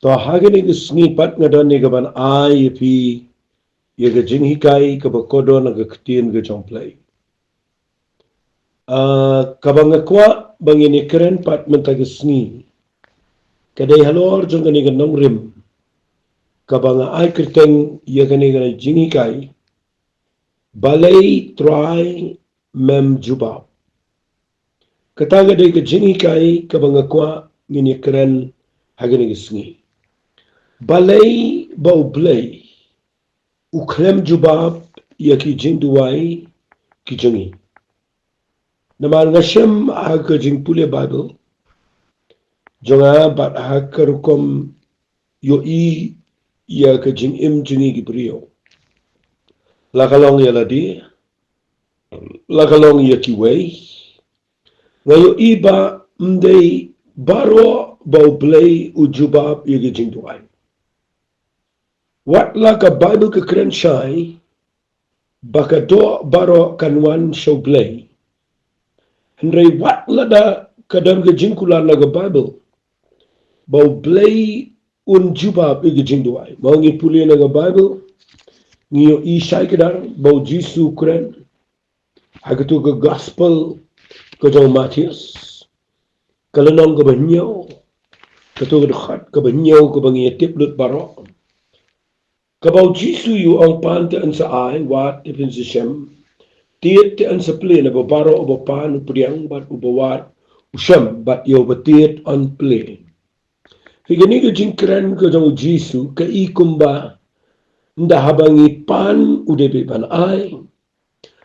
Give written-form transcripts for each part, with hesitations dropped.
To hagani ke snipat ngadon ni gaban ai pi ye ga jinghikai ka bakodo na ga ktin ga jomplay. Kabang kwa bangini keren pat mentag sni. Kadai halor jong gani ga nongrim. Kabang ai kerteng ye gani ga jinghikai. Balay try mem jubab. Kataga day ka jinghikai kabang kwa ngini keren hagani ga sni. Balay bau blay. Uklem jubab ya ki jingduwai ki jingi. Namal ngashem aga jing pule Bible. Jonga bat hakarukom yo i ya ka jing im jingi gibriyo. Lakalong ya ladi. Lakalong ya ki way. Ngayo iba mday baro bau blay ujubab ya ki jingduwai. Wat la ka Bible ka keren shay, baka do baro kanwan show blay. Henry wat la da kadam ka jingkulan na ka Bible, bau blay un jubab igi jingduay. Mau ngi puli na ka Bible, ngiyo isay kadar, bau Jisu keren, hagatu ka gospel ka jong Matius, kalanong ka banyaw, katu ka dukhat ka banyaw ka bangiya tiplut baro. Kabau Jisu yu ang pan te an sa ay, wat te pin sa siyem, tiit te an sa play na babaro o bapan upriang bat ubawat usiyem bat yaw batiit on play. Higani ka jingkren ka jang Jisu ka ikumba nda habangi pan udebe ban ay,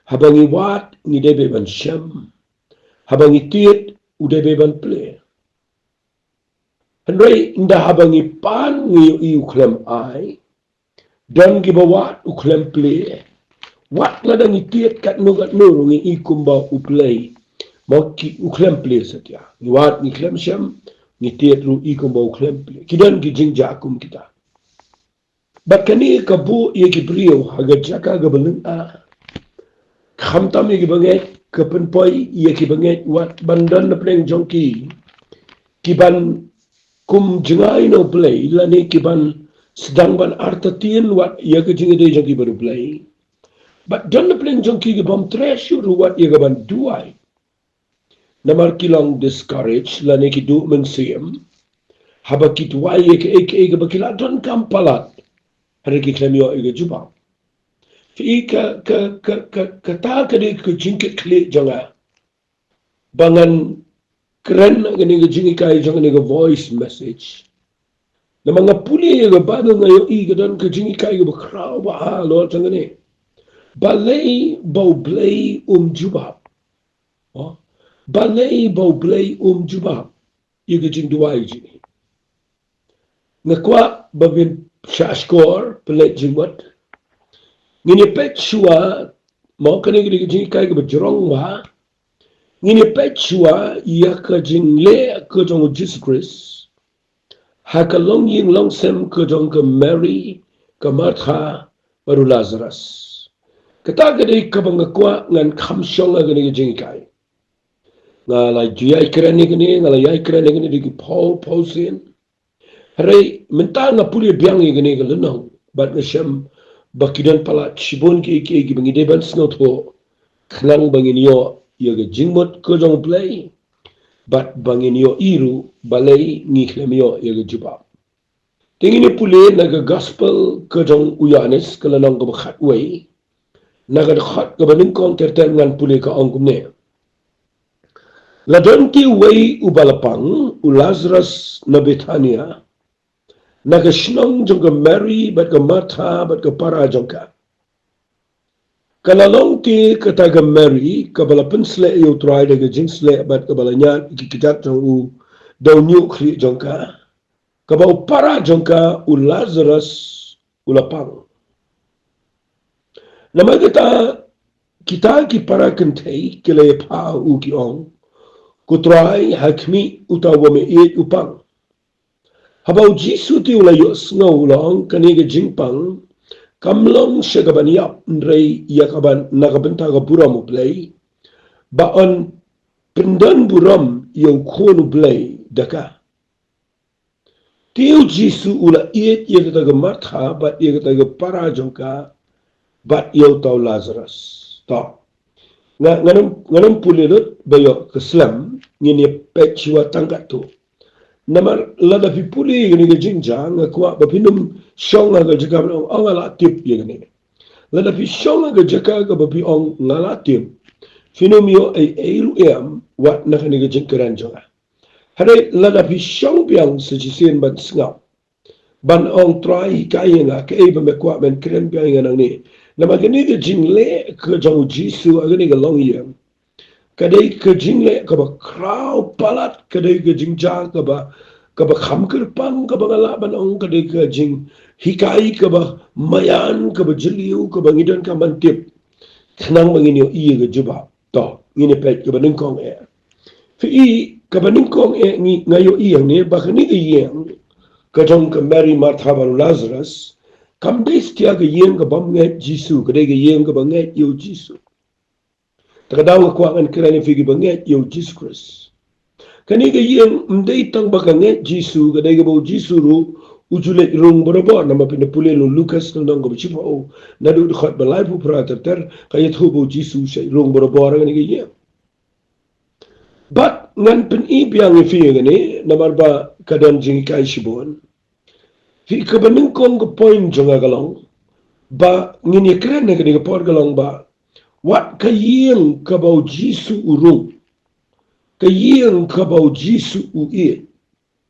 habangi wat ni debe ban siyem, habangi tiit udebe ban play. Henry nda habangi pan ngayo iuklem ay, dan gibawat uklem play. Wat ladang itiet kat nugat nurungi ikumba uplay. Mau ki uklem play satya. Wat ni klem syam, ni tiet ru ikumba uklem play. Kidan ki jingja akum kita. Bakani kabu ye gibriyo haga jaka gabalun a. Khamtam ye gibanget kapenpoy ye gibanget wat bandan na pleng jongki. Kiban kum jengay no play lani kiban sedang ban artatien wat ia ke jingi dei jongki baru play. But don na pleng jongki ke bom treasure wat ia ke ban duai. Namar kilang discourage lani ki du mensiem. Haba ki duai ia ke eke bakila don kampalat. Hari ki klemio ia ke jubang. Fi ka ta ka dei ke jingkit klik jonga. Bangan keren ngani ke jingi kai jonga ni ke voice message. Na mga puli yung Bible ngayon igadan ka jingi kayo bakraw ba lo tangani. Balay bau blay jubab. Balay bau blay jubab. Iga jing duway jini. Ngakwa babin shaskor pelet jingwat. Nginipet shua mau kanig jingi kayo bajrong ba. Nginipet shua iya ka jing le ka jong Jesus Christ. Hakalong ying long sem ke jong ke Mary, ke Martha, baru Lazarus. Kataga day kabangakwa ngan kamsyong nga gani jingikay. Nga la juyay kirani gani, nga la yay kirani gani di Paul sin. Haray, minta nga puli biyang gani galanong. Bat nga siyam, bakidan pala shibon ki iki bangideban snot ho. Klang banginiyo, yaga jingmot ke jong play. Bat banginiyo iru balay ngiklemyo yaga jubab. Tingini puli naga gospel ke jong uyanis kalanong kabakhat way. Naga dakhat kabaningkong tertengan puli ka angkumne. Ladon ki way ubalapang u Lazarus na Bethania. Naga shnong jong ka Mary bat ka Martha bat ka para jong ka. Kalalong ti kataga Mary, kabalapan sila iyo try daga jing sila bat kabalanya ikikitat jong u daw niyo kli jong ka. Kabaw para jong ka u Lazarus ulapang. Namay kita ki para kentay kilay pa u kiong. Kutray hakmi utawa me iit upang. Habaw Jisu ti ulayos nga ulang kaniga jingpang. Kamlong siya kabaniyap nray yakaban nakabenta ka buram uplay. Baon pindan buram yung kuno play daka. Tiu Jisu ula iet ia kata ke Martha, bat ia kata ke para jongka, bat ia tau Lazarus. Tau. Nganam pulilut bayo keslam, ngini pek siwa tangkat tu. Nama lada pi puli gini ke jinja, ngakua bapinum syong aga jaka ong ngalatip ya gini. Lada pi syong aga jaka ke bapi ong ngalatip. Finum yo ay luem, wat na kani ke jingkaran jonga. Hadai lada pi syong biang sejisian ban sengap. Ban ong try kaya nga ke iba mekwa ben keren biang nga nang ni. Nama gini ke jingle ke jong Jisu aga ni ke long yang. Kadai ke jingle ke ba kraw palat, kadai ke jingja ke ba kham kerpang ke ba ngalaban ong kadai ke jing hikai ke ba mayan ke ba jeliu ke ba ngidan ka mantip. Kenang mangini iya ke jubab. To, ngini pek ke ba ningkong e. Fi ke ba ningkong e ngayo iyang ni ba kani ke iyang ke jong ke Mary Martha baru Lazarus. Kam dai setia ke iyang ke ba nget Jisu, kadai ke iyang ke ba nget yo Jisu. Takadaw ko ang kirani figi banget yo Jesus Christ. Kani ga yang mday tang bakanget Jisu kadai ga bo Jisu ru ujulet rung borobo nama pinapuli lu Lucas nang go chipa o nadu khot balai pu prater ter kayat ho bo Jisu say rung borobo ang ni ga yang. But ngan pen ibiang fi ngani namar ba kadan jing kai sibon. Fi kabaning kong go point jonga galong ba ngini kren na ga por galong ba wat kayeng kabau Jisu urung, kayeng kabau Jisu uie,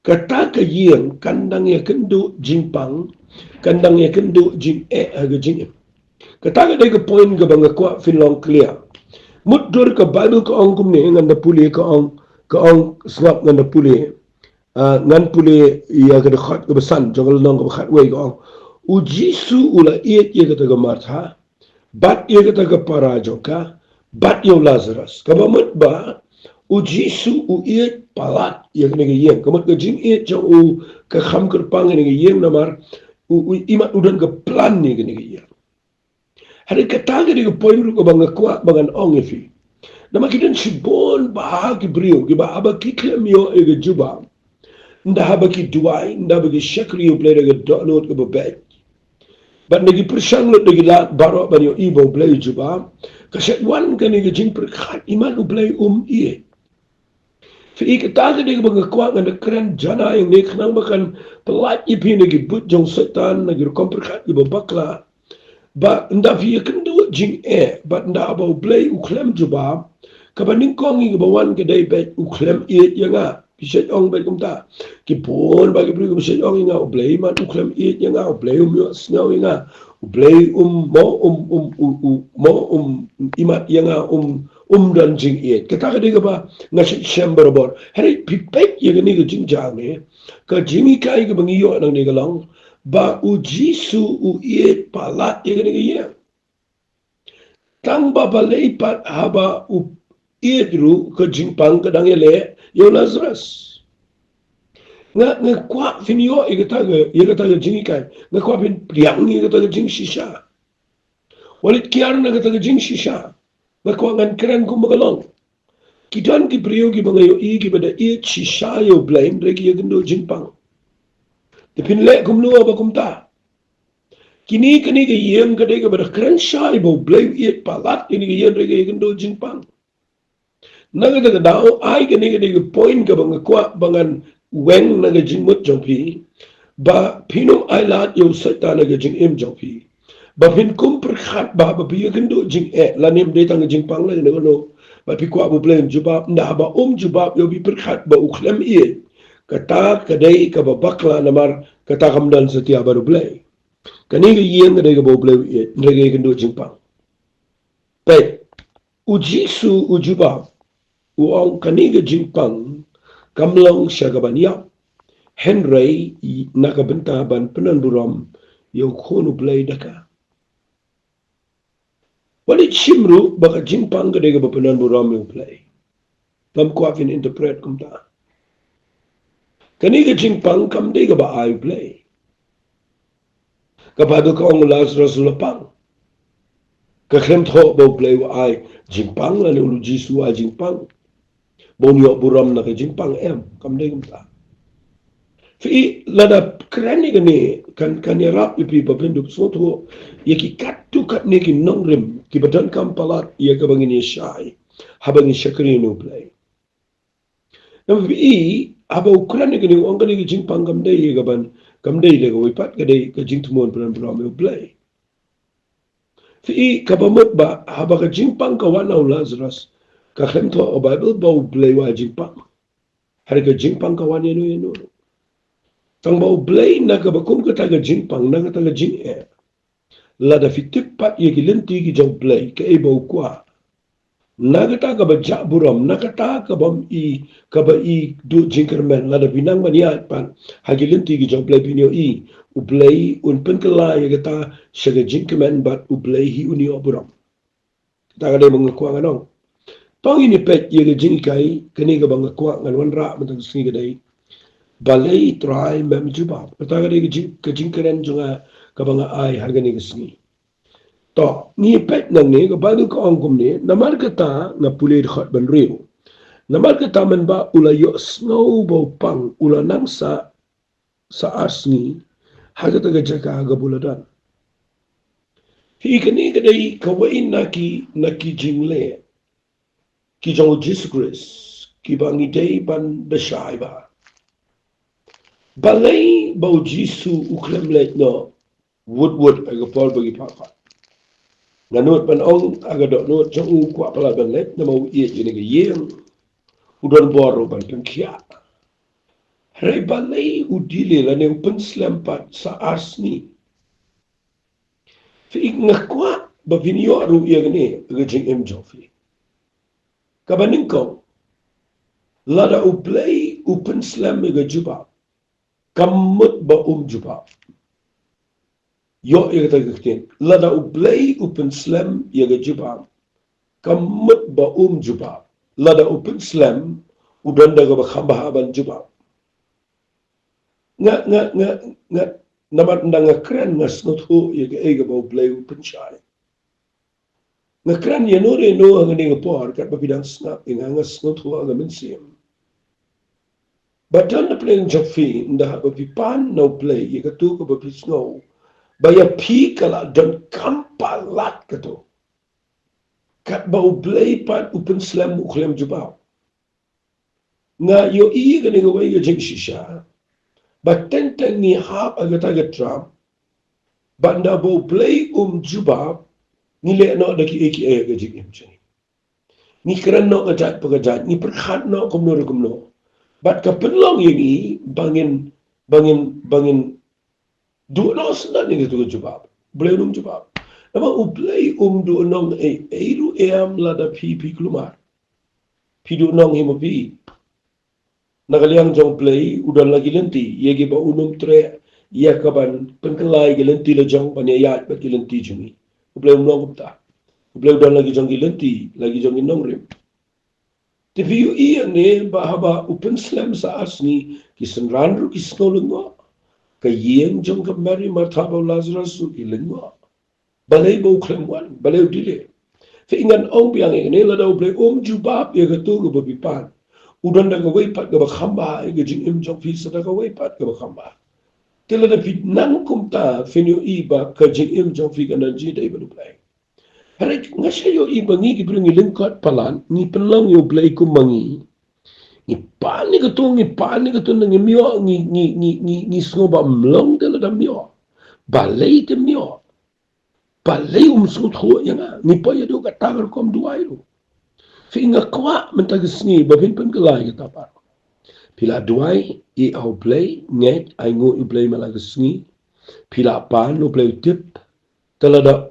kata kayeng kandang ya kendo jingpang, kandang ya kendo jing aga jing. Kata kadai ke point ke bang kwa finlong clear. Muddur ke Bible ke ong kumne ngan da puli ke ong sebab ngan da puli, ngan puli ya ke dekat ke besan, jangan nong ke bekat wei ke ong. U Jisu ula iet ya kata ke Martha. Bat ia kata ke para joka, bat ia Lazarus. Kabamut ba, u Jisu u iet palat ia kena ke yang. Kamut ke jing iet jang u ke kham kerpang kena ke yang namar, u imat udan ke plan ni kena ke yang. Hari kata ke poin ru ke bangga kuat bangan ong efi. Nama kita sibon bahagi brio, kiba aba kiklem yo ke juba. Nda haba ki duai, nda bagi syakri yo play ke donut ke bebek. But nagi persang lo nagi lat barok banyo ibo blay juba kaset wan kan nagi jing perkat iman u blay iye. Fi kata nagi bangakwa ngana keren jana yang ni kenang makan pelat ipi nagi but jong setan nagi rekom perkat ibo bakla. Ba nda fi kendo jing but nda aba blay u klem juba kabaning kong ngi bawan kedai bet u klem iye yanga. Piset ong bet kumta kipon bagi beri piset ong inga ublay man uklem it inga ublay yo snow inga ublay imat inga dan jing it kata ka diga ba ngasih chamber bor hari pipek yang ni ka jing jame ka jingi kai ka bangiyo nang diga lang ba u Jisu u it palat yang ni ka yang tang ba balay pat haba u it ru ka jing pang ka dang ele yo Lazarus. Nga kwa finyo ikata ga jingi kai. Nga kwa fin priang ni ikata ga jing shisha. Walit kiar na ikata ga jing shisha. Nga kwa ngan keren kumagalong. Kitan ki priyo ki bangayo i ki bada i shisha yo blame regi ya gendo jing pang. Depin le kumluwa ba kumta. Kini kani ka iyem kadai ka bada keren sha ibo blame i palat ini ka iyem regi ya gendo jing pang. Naga daga dao ai kani point ka bang kwa bangan weng naga jingmut jongpi ba pinum ai lat yo seta naga jing im jongpi ba pin kum perkhat ba pi kendo jing lanim de tang jing pang la naga no ba pi kwa bu blem jubab nda ba jubab yo bi perkhat ba ukhlem ie kata kadai ka ba bakla namar kata kamdan setia baru blay kani ga yen naga ba blay ie naga kendo jing pang pe ujisu ujubab uang kaniga jingpang kamlong siya kabaniyak Henry nakabentaban penanduram yung kono blay daka. Walit simru baka jingpang kadega ba penanduram yung blay. Tam kuafin interpret kumta. Kaniga jingpang kamdega ba ay blay. Kapado ka ang Lazarus lapang. Kaklemt ho ba blay wa ay jingpang lani ulu Jisu ay jingpang. Bonyo buram na kajing pang kam dai kumta Fi lada keren ni kan ya rap ipi babendu soto ya ki katu kat ni ki nongrim ki badan kam palat ya ka bangin ya shai habang shakri no play na fi aba ukran ni ong ni jing pangam dai ya gaban kam dai le go ipat ka dai ka jing tumon pran pran play fi ka bamot ba haba ka jing pang ka wana Lazarus ka khem to bible ba play wa jing pang har ka jing pang ka wana no tang bau blay na ka bakum ka taga jing pang na ka taga jing la da fitip pat ye ki lenti ki jong blay ka e bau kwa na ka taga ba ja buram na ka taga bam i ka ba i du jingkermen la da binang maniat pan ha ki lenti ki jong blay pinyo i u blay un pen ka la ye ka ta shaga jingkermen bat u blay hi uni o buram taga de mga kwa nganong tong ini pet ye ka jing kai kani ka bang kwa ngan wan ra matang singi ka day balai try mem jubab kata gade kejingkeren juga kabanga ai harga ni kesni to ni pet nang ni ka badu ka angkum ni namar kata na pulir khat ban riu namar kata men ba ula yo snow bo pang ula nang sa asni haga taga jaka ga buladan hi kani gade ka wain naki jingle ki jong Jesus Christ ki bangi day ban besai ba balay bau jisu uklem let no wood aga pol bagi papa nanut ban ong aga dok not jong u kwa pala ban let na mau ie ni ga yeng udon boro ban pengkia rai balay udile la ne pen slempat sa asni fi ngakwa ba vinio ru ie ni ga jing em jofi kabaning ko lada u play open slam ga juba kamut ba juba yo kata kektin lada u play open slam ga juba kamut ba juba lada open slam udan daga ba khamba ban juba nga namat ndanga kren nga snot ho ga ba play open shai nga kren ye no re no nga ni por kat ba bidang snap nga snot ho nga mensim Badan na play ng Jofi, nda ba pipan no play, ye katu ko ba pisno, baya pi kala don kampalat kato. Kat ba play pan open slam uklem jubaw. Nga yo iya ka nga way jeng shisha, ba tentang ni hap agataga Trump, ba nda ba play jubaw, nile no daki eki ka jeng imchay. Ni kran no kajat pagajat, ni perkhat no kumno. Bat kapelong ini bangin dua nos na ni tu jubab boleh jubab nama uplay dua nong eiru lada pi klumar pi dua nong himopi nagaliang jong play udah lagi lenti yegi ba tre ya kaban pengkelai gelenti la jong panyayat ba gelenti jumi uplay nong ta uplay udah lagi jong gelenti lagi jong nong rim Tiviu iya ne bahaba open slam sa asni kisan ranru kisnolungo kayeng jong kamari martaba Lazarus ilengwa balay bo klemwan balay dile fe ingan ong biang ne la daw ble jubab ya gatu go babipan udan daga way pat ga khamba ga jing im jong fi sa daga way pat ga khamba tila da fit nang kumta fenyo iba ka jing im jong fi ga nanji dai balu play Harik nga siya yo iba ngi kibro ngi lingkot palan, ngi penlang yo blay ko mangi. Ngi pani ka to ngi mio, ngi snoba mlong tala da mio. Balay te mio. Balay sut ho ya nga, ngi pa ya do ka tagar kom duay lo. Fi nga kwa mentagas ngi, babin pen kalay ka tapar. Pila duay, i au blay, nget, ay ngo i blay malagas ngi. Pila pan, no blay tip, tala da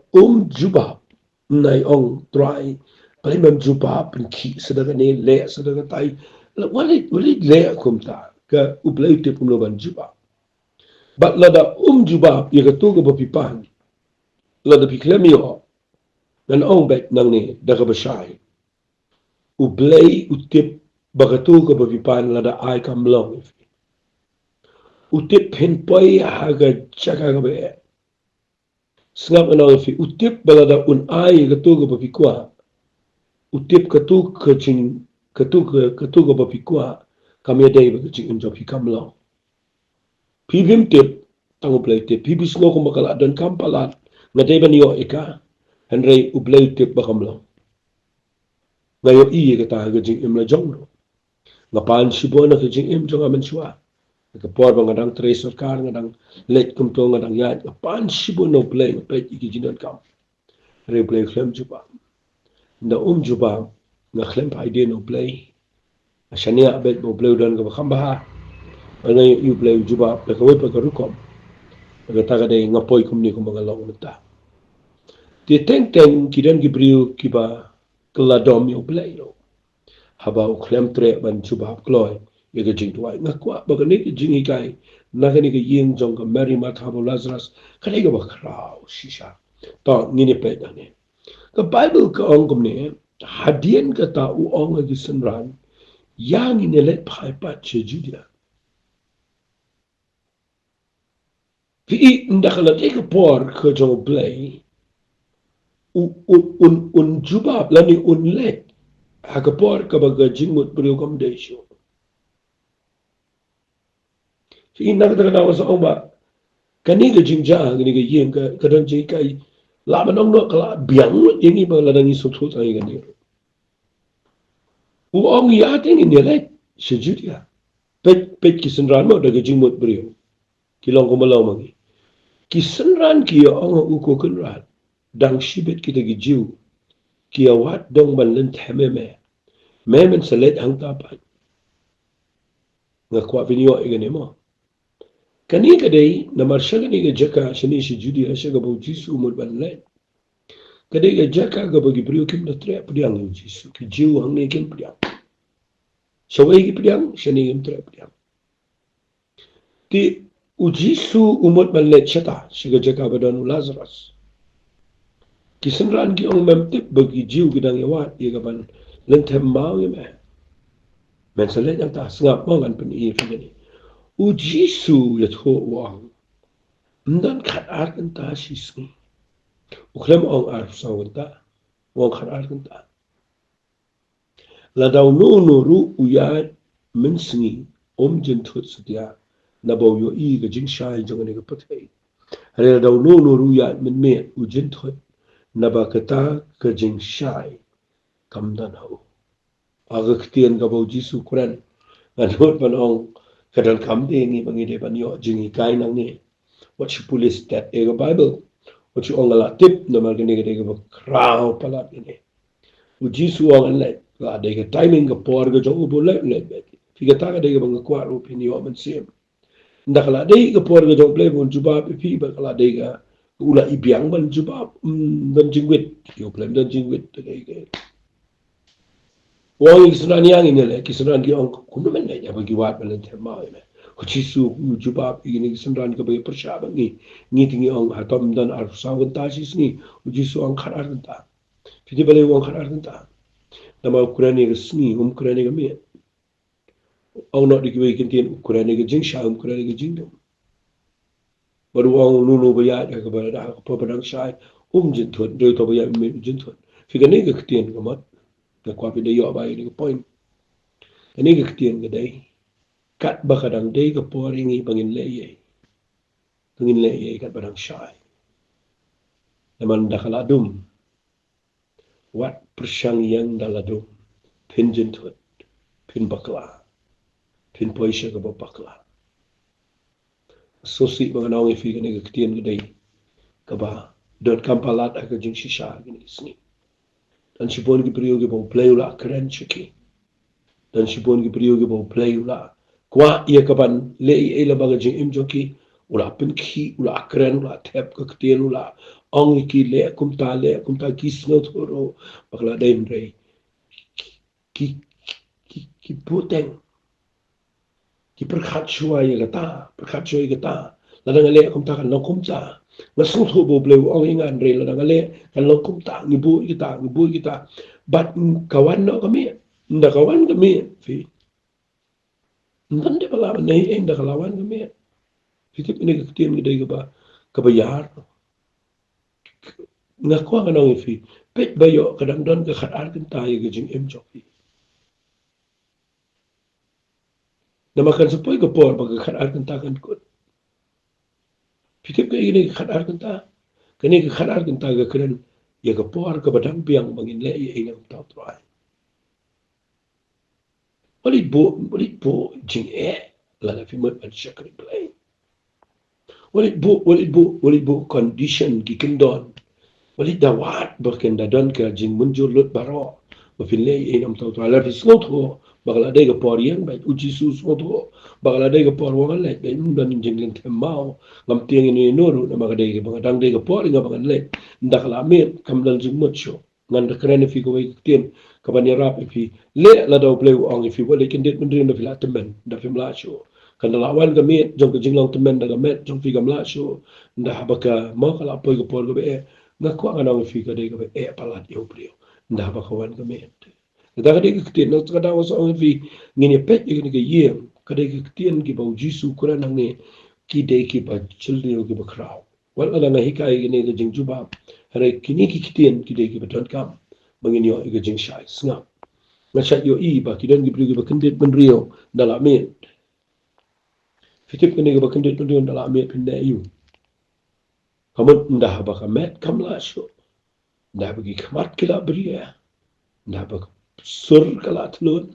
jubab. Nai ong try palay mam jupa penki sedaga ne le sedaga tai walit le kumta ka uplay tip umloban jupa but lada jupa ya katu ga bapipan lada piklemio nan ong bet nang ne daga basay uplay utip bagatu ga bapipan lada ay kamlong utip henpoy haga chaka ga be Sengap anang fi utip balada un ai katu ga bapikwa utip katu ke bapikwa kami ada ba kecing unjop hikamlang Pibim tip tangu play tip pibis ngo ko makala dan kampalat ngaday ba niyo ika Henry ublay tip bakamlo ngayo iye kata ga jing imla jongro ngapan sibo na ka jing im jong amen shwa ka por ba ngadang tracer car ngadang let kum to ngadang ya ngapan sibo no play ngapet iki jinan kam re play klem juba nda juba nga klem pa ide no play ashania abet no play dan ga bakamba ngayo you play juba pa ka we pa ka rukom ga taga de ngapoy kum ni ko mga long ta ti teng teng kidan gibriu kiba keladom yo play no haba uklem tre ban chuba kloy yega jing tuai ngakwa bagani ki jingi kai nagani ki ying jong ka mary mathabo lazarus kani ga bakrao shisha to ngini pe dane ka bible ka ongum ne hadien ka ta u ong gi sanran yang in let pai pa che judia fi ndakala te ka por ka jong play un jubab lani un let hakapor kabaga jingmut priukam desyo fi nakata na wasa oma kaniga jingja kaniga yin ka kadang jing kai la manong no kala biang yin iba la dangi sotho ta yin ni u ong ya tin ni le sejudia pet kisenran mo daga jingmut priu kilong ko malaw mangi kisenran ki ong u ko kunran dang shibet kita gi jiu ki awat dong ban len thememe memen salet hang tapan ngakwa vinyo igane mo kani kadai na marshaga ni ga jaka shani shi judi ashaga bo jisu umur ban len kadai ga jaka ga bagi priyo kim na tre priang yu jisu ki jiu hang ne kim priang shawai ki priang shani kim tre priang ti u jisu umur ban len chata shiga jaka badan lazarus kisenran ki ong memtip bagi jiu gidang yawat ye gaban len them mau ye me men salet yang ta sngap mo ngan pen i figani u jisu ya tho wang ndan khat ar kan ta shisni u klem ong ar sawta wong khat ar kan ta la daw no no ru u ya men sngi jin thut stia na bo yo i ga jing shai jong ne ga pathai re daw no no ru ya men me u jin thut na ba kata ka jing shai kam dan ho aga ktien ga bo jisu kuran anot ban ong kadang kam de ni bangi de ban yo jingi kai nang ni what you police that ega bible what you ong la tip na ma gani ga de ga krao pala ni u jisu ong le ga de ga timing ga por ga jo bo le le fi ga ta ga de ga bang kwa ru pi ni yo man sim ndakala de ga por ga jo play bon juba pi ba kala de ga ula ibiang ban juba dan jingwit yo play dan jingwit de ga wong isran yang ini le kisran ki ong kunu men ne bagi wat belen tema me ko chisu juba ini kisran ka bagi pershaban ni tingi ong hatom dan ar sawan ta sisni ujisu ong kharar ta fiti bale wong kharar ta nama kurani ga sni kurani ga me ong no dikwe kintin kurani ga jing sha kurani ga jing dum baru ong nunu ba ya ga ba da ko padang shai jin thot do to ba ya me jin thot fi ga ne ga ktin ga mat na kwa pi de yo ba ni point ani ga ktien ga dai kat ba kadang dai ga poring i bangin le ye kat badang shai naman da kala dum wat persyang yang daladum pin jintut pin bakla pin poisha ga bakla so si ba na ngi fi ga ni ga ktien ga dai ka ba dot kampalat aga jing shisha ga ni sni dan sipon ki priyo ki bong play ula keren chiki dan sipon ki priyo ki bong play ula kwa ia kapan le i la baga jing im joki ula pen ki ula keren ula tep ka ktien ula ong ki le kumta ki sno thoro bakla dai mrei ki puteng ki perkhat shua ye gata la dang le kumta kan no kumta ngasung thu bo bleu ong ingan re la dang le kan lo kumta ni bu kita bat kawan no kami nda kawan kami fi ndan de bala nei eng da kawan kami fi tip ni ka tien gede ba ka bayar ngakwa ka nong fi pet bayo kadang don ka khat ar kan tai ga jing em joki na makan sepoi ka por ba ka khat ar kan ta kan kut Fitip ka ini khadar kanta. Kani ka khadar kanta ga kren ya ka por ka badang biang mangin le ya inang tau trai. Walit bo jing la fi mat ban shakari play. Walit bo condition ki kindon. Walit dawat berken da don ka jing munjur lut baro. Mafin le ya inang tau trai. La fi slot ho bakal ada ga por yang baik uji su slot ho bakal ada ga por wangan le ga dan jing len mau ngam tiang ini noru na makade ga bangadang de ga por nga bangan le ndak la men kam dal jing mot show ngan da kren fi ko wai tien ka ban yarap fi le la daw play ong fi wale kindet mun rin da fi la temen da fi mla show kan da lawan ga men jong ka jing long temen da ga met jong fi ga mla show nda habaka mo kala poy ga por ga be na ko nga nang fi ka de ga be palat yo prio nda habaka wan ga met da ga de ga tien no ka da was ong fi ngini pet ni ga yem ka de ga tien ki bau jisu kuran nang ne ki de ki ba childi ki ba kraw wal ala na hikai ni ga jing juba hare kini ki kitien ki de ki ba ton kam bangin yo ga jing shai snga na chat yo I ba ki den ki ba kindet ben rio dala me fitip ni ga ba kindet ben rio dala me pin da yu kamut nda ba ka met kam la sho nda ba ki khamat kila bria nda ba sur kala tlun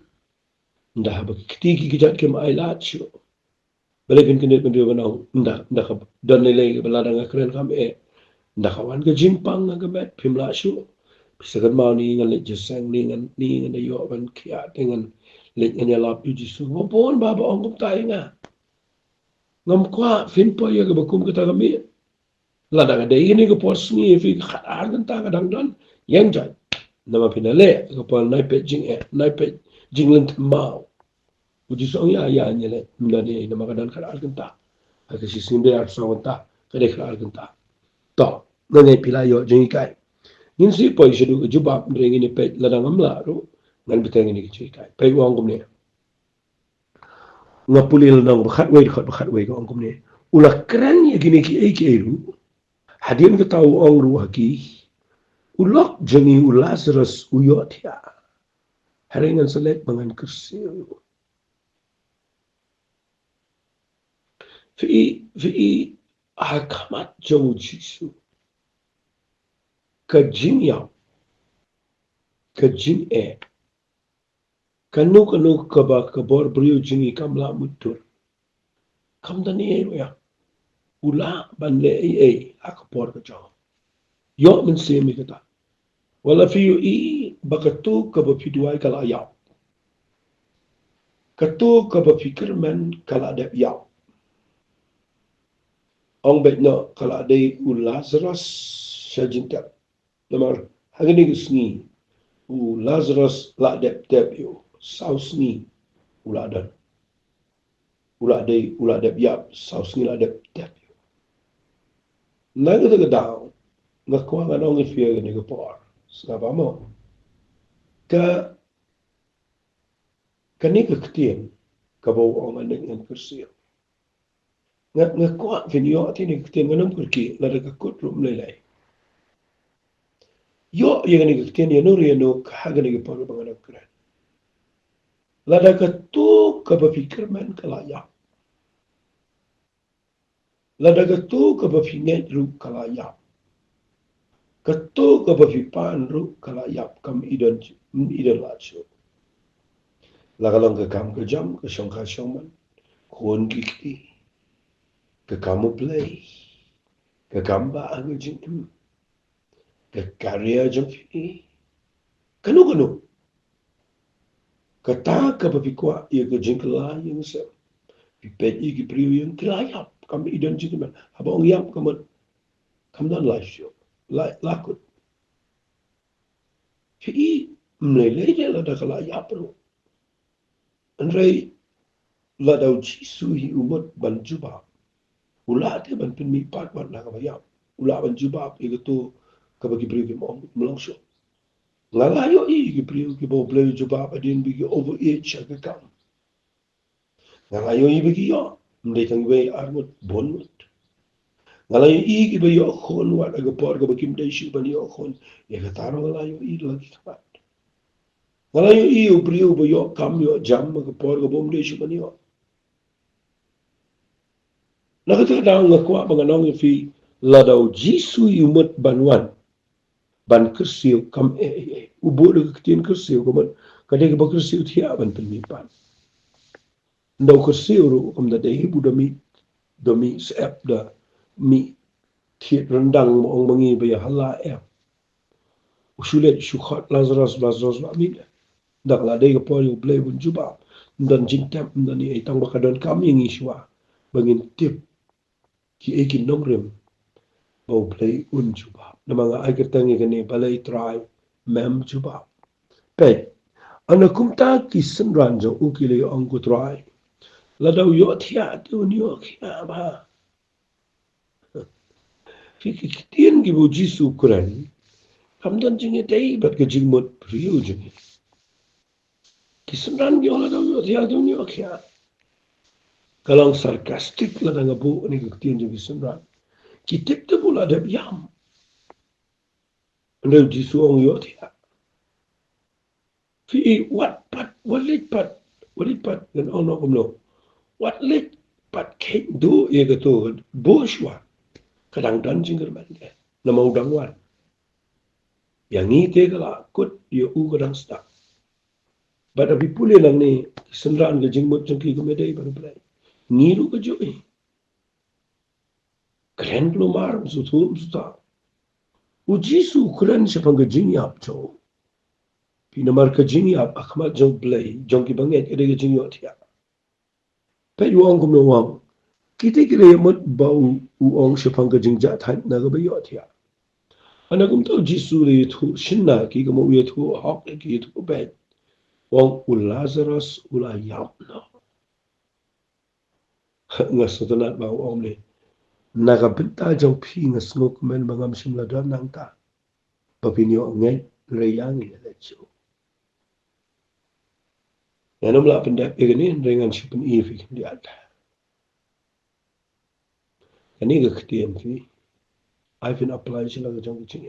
nda ba ki kiti ki jat ke mai la sho balikin kindet ben rio ba nda ka don le ba la da kren kam nda kawan ga jimpang ga met pimla shu pisagan mau ni ngan le jesang ni ngan yo ban kia dengan le ngan ya lap ju su ngopon ba ba ongum tai nga ngam kwa fin po ya ga bakum ka ta mi la da ga de ini ga pos ni fi khar gan ta ga dang don yang jai nama pinale ga pon nai pe jing len mau uji song ya nyele nda ni nama ga dan khar gan ta ka si sin de ar so ta ka de khar gan ta to ngai pila yo jing kai nin si poi shedu juba ring ini pe ladang amla ru ngan biteng ini ki kai pe wong kum ne ngapulil nang khat wei ko kum ne ula kren ye gini ki ru hadin ka tau ong ru haki ulok jeni ulazarus uyot ya haringan selek bangan kursi fi hakamat jauh jisu ka jing yao ka jing kanu ka ba ka bor brio jingi kam la mutur kam da ni ya ula ban le ak por ka jo yo men se mi ka ta wala fi yu bakatu ka ba fiduai kala ya katu ka ba fikir men kala de ya ong bet no kala de ulazarus shajinta lamar hagani gisni Lazarus la dep yo saus ni uladan uladep yap saus ni la dep yo naga daga daw ngakwa nga nong ifia ni ga por saba mo ka ni ka ktien ka bo ong aning en kursiyo ngakwa finyo ati ni ktien nganam kurki la daga kutrum lelay yo yang ni ktien ya nur ya no haga ni por bangan kran lada ka tu ka berfikir men kalaya lada ka tu ka berfinget ru kalaya ka tu ka berfipan ru kalaya kam idan lacho la kalong ka kam ka jam ka shong ka shong man kon kiki ka kamu play ka kamba ang jintu ka karya jam fi kanu kata ka papikwa ia ka jingkla yang se pipet iki priu yang kilayap kam idan jitu man habang yap kam dan live show lakut fi mlele de la da kala yap ro andre la da jisu hi umot ban juba ula te ban pin mi pat ban na ka yap ula ban juba itu ka bagi priu ki mo mlong show ngalayo ki priu ki bo play juba adin bigi over age ka kam ngalayo bigi yo mde tangwe armut bonmut ngalayo ki ba yo khon wat aga por ga bakim dai shi ban yo khon ya ka taro ngalayo lagi kapat ngalayo u priu ba yo kam yo jam ga por ga bom dai shi ban yo Nakata daw nga kwa mga nong fi la daw jisu yumut banwan ban kersiu kam ubo de ketien kersiu kaman kadai ba kersiu thia ban penmipan ndaw kersiu ru kam da dei bu dami sep da mi thiet rendang mo ong mangi ba ya hala usulet shukhat lazarus ba mi dak la dei ko yu play bun juba dan jingtam dan ni tang ba kadon kam yang iswa bangin tip ki ekin nongrem bau play un juba na mga ay katangi kani balay try mem juba pe ana kumta ki senran jo ukile ang ko try la daw yo thia tu ni yo khia ba fi ki tien gi bu jisu kuran kam dan jinge dei bat ke jingmot priu jinge ki senran gi la daw yo thia tu ni yo khia kalang sarcastic la da ngabu ni ki tien jo ki senran ki tip te bula de yam ndo jisu ang yo thia fi wat pat gan ono kumno wat lit pat ke do ye ga to bushwa kadang dan jingger man de na mau dangwan yang ni te kala kut ye u kadang sta bada bipule lang ni senran ga jingmot jengki ko medai bar play ni lu ga jo kren lu mar su thum sta u jisu kren se pang ga jing yap cho pinamar ka jing yap akma jong play jong ki banget ede ga jing yo thia pe yuang kum no wang kiti kire mot bau u ong se pang ga jing ja than na ga ba yo thia ana kum to jisu le thu shinna ki ga mo ye thu hok ki thu be wang u lazarus u la yap no nga sotanat ba ong le na ga binta jong phi nga snok men bangam sim la dan nang ta papinyo ngai re yang ni le chu yanam la penda egani rengan sipen e fi di at ani ga ktiem fi I've been apply sila ga jong ching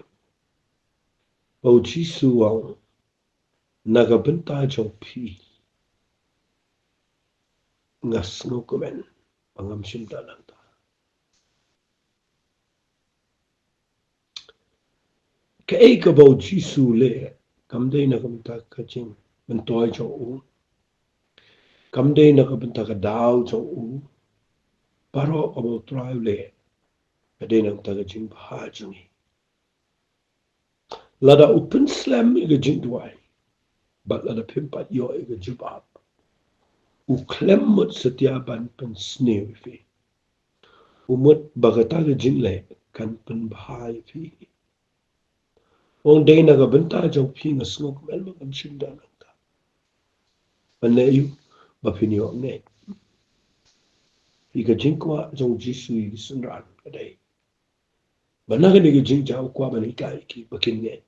bau jisu wang na ga binta jong phi nga snok men bangam sim da nang ta ka e ka bau jisu le kam dei na kam ta ka ching men toy cho u kam dei na ka binta ka dau cho u paro ka bau try le ka dei na ta ka ching ba jing lada open slam ga jing duai but lada pimpat yo ga jibab u klemmot setia ban pen sneu fi umut bagata ga jing le kan pen bahai fi ong dei na ga benta jong phi nga snok mel ma kan sim da na ta panle yu ba phin yo ne fi ga jing kwa jong jisu yi sun ran ga dei bana ga ni ga jing jaw kwa ba ni kai ki ba kin ne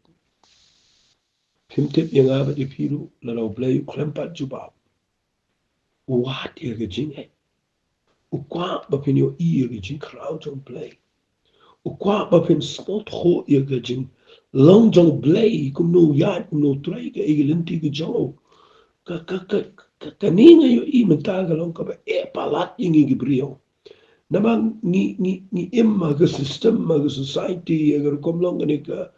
Pimtip yang apa di piru lalau play klempat jubab. Wat ya ke jing ukwa bapin yo i ya ke jing crowd jong play. Ukwa bapin spot ho ya ke jing long jong play kum no yat kum no try ke igilinti ke jaw. Kaninga yo i mentaga long ka ba palat yung igibrio. Namang ni imma ke system ma ke society agar kum long ka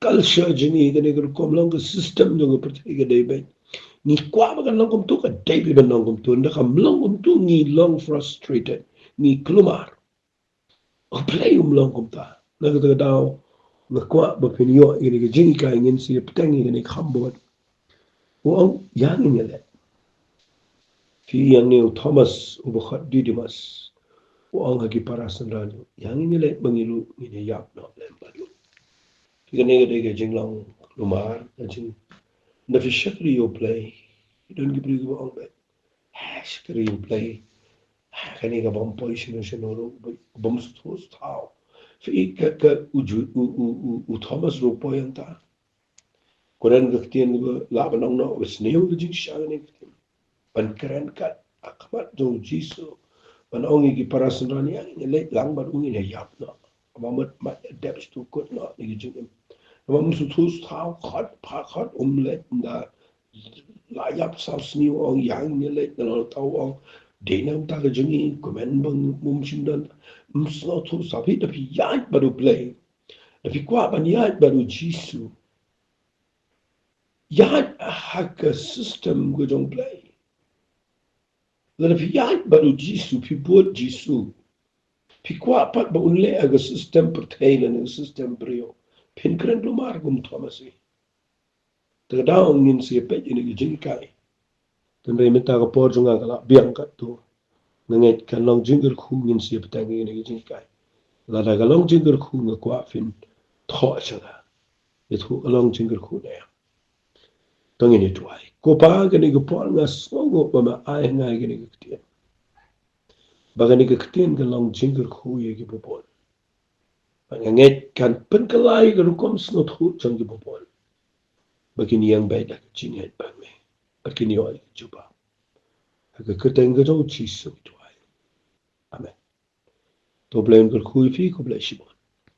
culture jini gani gar kom long system jong perti ga dai bai ni kwa ba kan long kom tu ka dai bi ban long kom tu nda kam long kom tu ni long frustrated ni klumar o play long kom ta na ga daw na kwa ba pin yo ini ga jini ka ngin si petang ni khambot o yang ni le fi yang ni Thomas u ba khat Didymus o ang ha ki parasan ran yang ni le bangilu ni yap no le balu cái này cái cái chính lòng lumar cái chính nó phải shakri you play don't give you on that shakri you play cái này cái bom position nó nó bom số thao phải cái u Thomas ro point ta Quran cái tiền cái lá bên ông nó cái snail cái chính sáng này ban keren kat akmat do jisu ban ông cái parasan ni yang lấy lang ban ung ini yap no mamat mat depth to good no cái chính man musu tus tau khot umlet da la yap sal sniu ong yang ni le da tau ong Denam taga jungi komen bang mumsindan msno tu sapi tapi yait baru play tapi kwa ban yait baru jisu yait haka system gojong play tapi yait baru jisu pi buat jisu pi kwa pat ba unle aga system pertainan system brio pin keren lumar gum thomasi taga daong ngin siapa ini jingkai tanda minta ka por junga kala biang kat tu nangait kan long jingle khu ngin siapa tangi ini jingkai la daga long jingle khu nga kwa fin tho chaga itu long jingle khu ne tong ini tuai ko pa gani ko por nga songo pa ma ai nga gani ko tien bagani ko tien ga long jingle khu ye ki popol nganget kan penkalai ga rukom snot khu chang ki popol bagini yang bai da chinget ba me bagini oi juba aga keteng ga jo chi so tuai amen to blame ko khu fi ko blai shibon